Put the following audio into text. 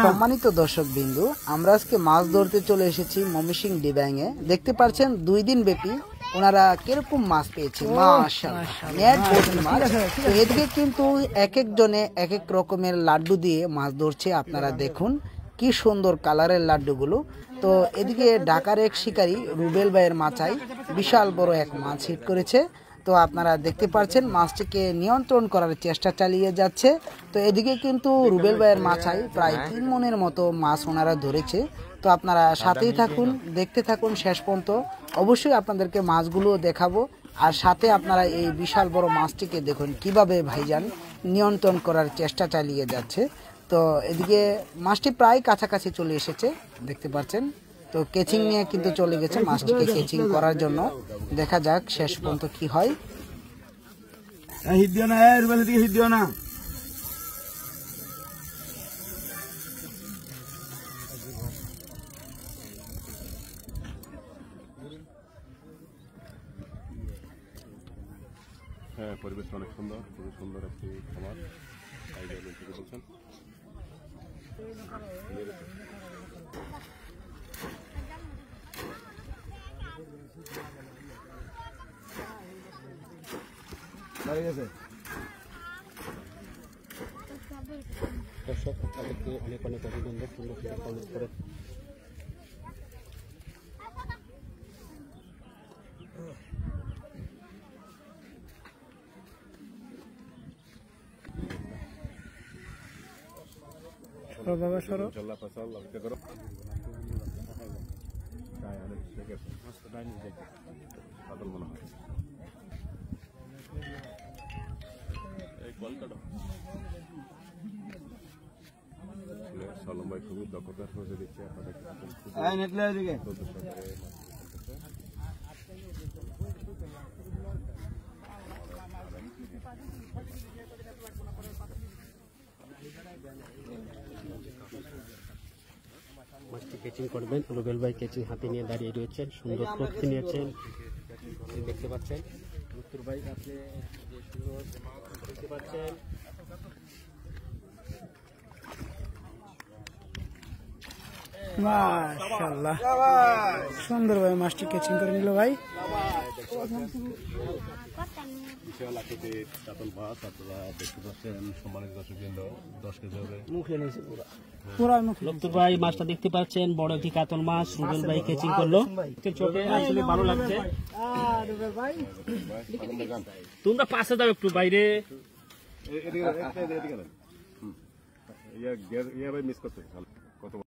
সম্মানিত দর্শক বিন্দু, আমরা আজকে মাছ ধরতে চলে এসেছি ময়মনসিংহ ডিবাইংয়ে। দেখতে পাচ্ছেন 2 দিন ব্যাপী ওনারা কিরকম মাছ পেয়েছে। তো এদিকে কিন্তু এক এক জনে এক এক রকমের লাড্ডু দিয়ে মাছ ধরছে। আপনারা দেখুন কি সুন্দর কালারের লাড্ডুগুলো। তো এদিকে ঢাকার এক শিকারী রুবেল ভাইয়ের মাচায় বিশাল বড় এক মাছ হিট করেছে। তো আপনারা দেখতে পাচ্ছেন মাছটিকে নিয়ন্ত্রণ করার চেষ্টা চালিয়ে যাচ্ছে। তো এদিকে কিন্তু রুবেল ভাইয়ের মাছায় প্রায় 3 মনের মতো মাছ ওনারা ধরেছে। তো আপনারা সাথেই থাকুন, দেখতে থাকুন শেষ পর্যন্ত। অবশ্যই আপনাদেরকে মাছগুলো দেখাবো, আর সাথে আপনারা এই বিশাল বড় মাছটিকে দেখুন কিভাবে ভাইজান নিয়ন্ত্রণ করার চেষ্টা চালিয়ে যাচ্ছে। তো এদিকে মাছটি প্রায় কাছাকাছি চলে এসেছে, দেখতে পাচ্ছেন। তো কেচিং নিয়ে কিন্তু চলে গেছে মাছটিকে কেচিং করার জন্য। দেখা যাক শেষ পর্যন্ত কি হয়। হ্যাঁ, পরিবেশ অনেক সুন্দর, খুবই সুন্দর একটি খামার। বলছেন দর্শক, তাদেরকে অনেক অনেক অভিনন্দন, সুন্দর সুন্দর কমেন্ট করে। সালম ভাই খুবই দক্ষতার সঙ্গে দিচ্ছে আপনাদের। মাছটি কেচিং করবেন। রুবেল ভাই কেচিং হাতে নিয়ে দাঁড়িয়ে রয়েছেন, সুন্দর প্রস্তুতি নিয়েছেন, দেখতে পাচ্ছেন। মুত্তুর ভাই আপনি যে সুন্দর দেখতে পাচ্ছেন। মাশাআল্লাহ, সুন্দর ভাই মাছটি কেচিং করে নিল ভাই। বিশাল আকৃতির কাতল মাছ আপনারা দেখতে পাচ্ছেন। সম্মানিত দর্শকবৃন্দ, 10 কেজি হবে। মুত্তুর ভাই মাছটা দেখতে পাচ্ছেন, বড় একটি কাতল মাছ রুবেল ভাই কেচিং করলো। চোখে আসলে ভালো লাগছে। তোমরা পাশে দাও একটু বাইরে। মিস করতে